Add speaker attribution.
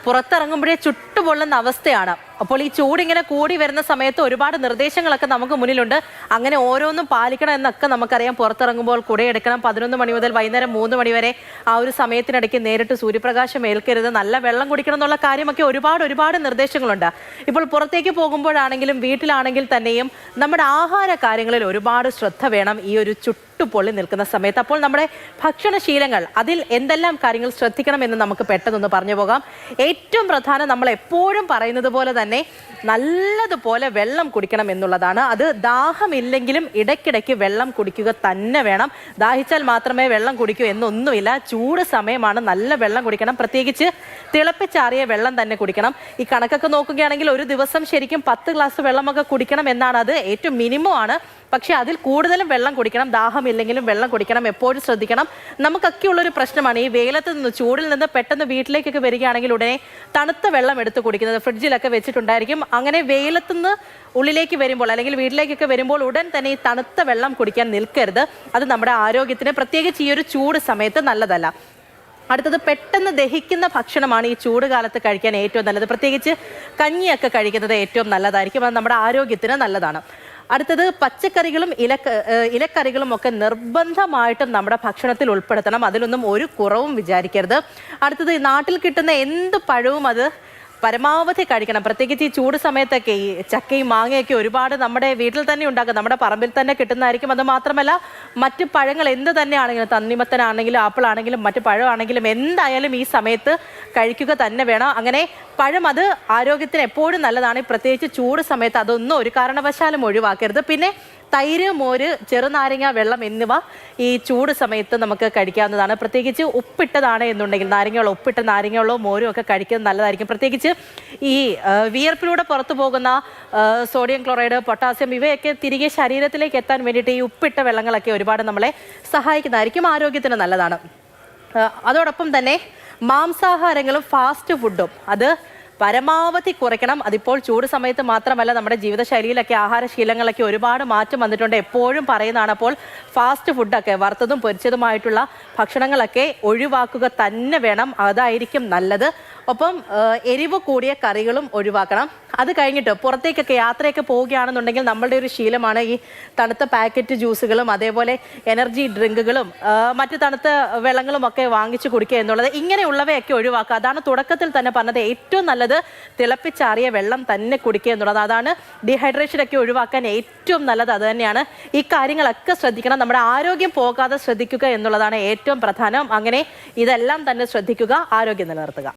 Speaker 1: പുറത്തിറങ്ങുമ്പോഴേ ചുട്ടുപൊള്ളുന്ന അവസ്ഥയാണ്. അപ്പോൾ ഈ ചൂടിങ്ങനെ കൂടി വരുന്ന സമയത്ത് ഒരുപാട് നിർദ്ദേശങ്ങളൊക്കെ നമുക്ക് മുന്നിലുണ്ട്. അങ്ങനെ ഓരോന്നും പാലിക്കണം എന്നൊക്കെ നമുക്കറിയാം. പുറത്തിറങ്ങുമ്പോൾ കുടയെടുക്കണം, 11 മണി മുതൽ വൈകുന്നേരം 3 മണി വരെ ആ ഒരു സമയത്തിനിടയ്ക്ക് നേരിട്ട് സൂര്യപ്രകാശം ഏൽക്കരുത്, നല്ല വെള്ളം കുടിക്കണം എന്നുള്ള കാര്യമൊക്കെ ഒരുപാട് നിർദ്ദേശങ്ങളുണ്ട്. ഇപ്പോൾ പുറത്തേക്ക് പോകുമ്പോഴാണെങ്കിലും വീട്ടിലാണെങ്കിൽ തന്നെയും നമ്മുടെ ആഹാര കാര്യങ്ങളിൽ ഒരുപാട് ശ്രദ്ധ വേണം ഈ ഒരു ചുട്ടുപൊള്ളി നിൽക്കുന്ന സമയത്ത്. അപ്പോൾ നമ്മുടെ ഭക്ഷണശീലങ്ങൾ, അതിൽ എന്തെല്ലാം കാര്യങ്ങൾ ശ്രദ്ധിക്കണം എന്ന് നമുക്ക് പെട്ടെന്നൊന്ന് പറഞ്ഞു പോകാം. ഏറ്റവും പ്രധാനം, നമ്മൾ എപ്പോഴും പറയുന്നത് പോലെ തന്നെ നല്ലതുപോലെ വെള്ളം കുടിക്കണം എന്നുള്ളതാണ്. അത് ദാഹമില്ലെങ്കിലും ഇടയ്ക്കിടയ്ക്ക് വെള്ളം കുടിക്കുക തന്നെ വേണം. ദാഹിച്ചാൽ മാത്രമേ വെള്ളം കുടിക്കൂ എന്നൊന്നുമില്ല. ചൂട് സമയമാണ്, നല്ല വെള്ളം കുടിക്കണം. പ്രത്യേകിച്ച് തിളപ്പിച്ചാറിയ വെള്ളം തന്നെ കുടിക്കണം. ഈ കണക്കൊക്കെ നോക്കുകയാണെങ്കിൽ ഒരു ദിവസം ശരിക്കും 10 ഗ്ലാസ് വെള്ളമൊക്കെ കുടിക്കണം എന്നാണ്. അത് ഏറ്റവും മിനിമം ആണ്. പക്ഷെ അതിൽ കൂടുതലും വെള്ളം കുടിക്കണം. ദാഹമില്ലെങ്കിലും വെള്ളം കുടിക്കണം, എപ്പോഴും ശ്രദ്ധിക്കണം. നമുക്കൊക്കെ ഉള്ളൊരു പ്രശ്നമാണ് ഈ വെയിലത്ത് നിന്ന്, ചൂടിൽ നിന്ന് പെട്ടെന്ന് വീട്ടിലേക്കൊക്കെ വരികയാണെങ്കിൽ ഉടനെ തണുത്ത വെള്ളം എടുത്ത് കുടിക്കുന്നത്. ഫ്രിഡ്ജിലൊക്കെ വെച്ചിട്ടുണ്ടായിരിക്കും. അങ്ങനെ വെയിലത്തുനിന്ന് ഉള്ളിലേക്ക് വരുമ്പോൾ അല്ലെങ്കിൽ വീട്ടിലേക്കൊക്കെ വരുമ്പോൾ ഉടൻ തന്നെ ഈ തണുത്ത വെള്ളം കുടിക്കാൻ നിൽക്കരുത്. അത് നമ്മുടെ ആരോഗ്യത്തിന്, പ്രത്യേകിച്ച് ഈ ഒരു ചൂട് സമയത്ത് നല്ലതല്ല. അടുത്തത്, പെട്ടെന്ന് ദഹിക്കുന്ന ഭക്ഷണമാണ് ഈ ചൂട് കാലത്ത് കഴിക്കാൻ ഏറ്റവും നല്ലത്. പ്രത്യേകിച്ച് കഞ്ഞിയൊക്കെ കഴിക്കുന്നത് ഏറ്റവും നല്ലതായിരിക്കും. അത് നമ്മുടെ ആരോഗ്യത്തിന് നല്ലതാണ്. അടുത്തത്, പച്ചക്കറികളും ഇലക്കറികളും ഒക്കെ നിർബന്ധമായിട്ടും നമ്മുടെ ഭക്ഷണത്തിൽ ഉൾപ്പെടുത്തണം. അതിലൊന്നും ഒരു കുറവും വിചാരിക്കരുത്. അടുത്തത്, നാട്ടിൽ കിട്ടുന്ന എന്ത് പഴവും അത് പരമാവധി കഴിക്കണം. പ്രത്യേകിച്ച് ഈ ചൂട് സമയത്തൊക്കെ ഈ ചക്കയും മാങ്ങയൊക്കെ ഒരുപാട് നമ്മുടെ വീട്ടിൽ തന്നെ ഉണ്ടാക്കും, നമ്മുടെ പറമ്പിൽ തന്നെ കിട്ടുന്നതായിരിക്കും. അത് മാത്രമല്ല, മറ്റ് പഴങ്ങൾ എന്ത് തന്നെയാണെങ്കിലും, തണ്ണിമത്തനാണെങ്കിലും ആപ്പിൾ ആണെങ്കിലും മറ്റ് പഴമാണെങ്കിലും എന്തായാലും ഈ സമയത്ത് കഴിക്കുക തന്നെ വേണം. അങ്ങനെ പഴം, അത് ആരോഗ്യത്തിന് എപ്പോഴും നല്ലതാണ്. പ്രത്യേകിച്ച് ചൂട് സമയത്ത് അതൊന്നും ഒരു കാരണവശാലും ഒഴിവാക്കരുത്. പിന്നെ തൈര്, മോര്, ചെറുനാരങ്ങ വെള്ളം എന്നിവ ഈ ചൂട് സമയത്ത് നമുക്ക് കഴിക്കാവുന്നതാണ്. പ്രത്യേകിച്ച് ഉപ്പിട്ടതാണ് എന്നുണ്ടെങ്കിൽ ഉപ്പിട്ട നാരങ്ങകളോ മോരും ഒക്കെ കഴിക്കുന്നത് നല്ലതായിരിക്കും. പ്രത്യേകിച്ച് ഈ വിയർപ്പിലൂടെ പുറത്തു പോകുന്ന സോഡിയം ക്ലോറൈഡ്, പൊട്ടാസ്യം ഇവയൊക്കെ തിരികെ ശരീരത്തിലേക്ക് എത്താൻ വേണ്ടിയിട്ട് ഈ ഉപ്പിട്ട വെള്ളങ്ങളൊക്കെ ഒരുപാട് നമ്മളെ സഹായിക്കുന്നതായിരിക്കും. ആരോഗ്യത്തിന് നല്ലതാണ്. അതോടൊപ്പം തന്നെ മാംസാഹാരങ്ങളും ഫാസ്റ്റ് ഫുഡും അത് പരമാവധി കുറയ്ക്കണം. അതിപ്പോൾ ചൂട് സമയത്ത് മാത്രമല്ല, നമ്മുടെ ജീവിതശൈലിയിലൊക്കെ ആഹാരശീലങ്ങളൊക്കെ ഒരുപാട് മാറ്റം വന്നിട്ടുണ്ട്. എപ്പോഴും പറയുന്നതാണ്. അപ്പോൾ ഫാസ്റ്റ് ഫുഡൊക്കെ, വറുത്തതും പൊരിച്ചതുമായിട്ടുള്ള ഭക്ഷണങ്ങളൊക്കെ ഒഴിവാക്കുക തന്നെ വേണം. അതായിരിക്കും നല്ലത്. ഒപ്പം എരിവ് കൂടിയ കറികളും ഒഴിവാക്കണം. അത് കഴിഞ്ഞിട്ട് പുറത്തേക്കൊക്കെ യാത്രയൊക്കെ പോവുകയാണെന്നുണ്ടെങ്കിൽ നമ്മളുടെ ഒരു ശീലമാണ് ഈ തണുത്ത പാക്കറ്റ് ജ്യൂസുകളും അതേപോലെ എനർജി ഡ്രിങ്കുകളും മറ്റ് തണുത്ത വെള്ളങ്ങളും ഒക്കെ വാങ്ങിച്ചു കുടിക്കുക എന്നുള്ളത്. ഇങ്ങനെയുള്ളവയൊക്കെ ഒഴിവാക്കുക. അതാണ് തുടക്കത്തിൽ തന്നെ പറഞ്ഞത്. ഏറ്റവും നല്ലത് തിളപ്പിച്ചാറിയ വെള്ളം തന്നെ കുടിക്കുക എന്നുള്ളത്. അതാണ് ഡീഹൈഡ്രേഷനൊക്കെ ഒഴിവാക്കാൻ ഏറ്റവും നല്ലത്. അത് തന്നെയാണ്. ഈ കാര്യങ്ങളൊക്കെ ശ്രദ്ധിക്കണം. നമ്മുടെ ആരോഗ്യം പോകാതെ ശ്രദ്ധിക്കുക എന്നുള്ളതാണ് ഏറ്റവും പ്രധാനം. അങ്ങനെ ഇതെല്ലാം തന്നെ ശ്രദ്ധിക്കുക, ആരോഗ്യം നിലനിർത്തുക.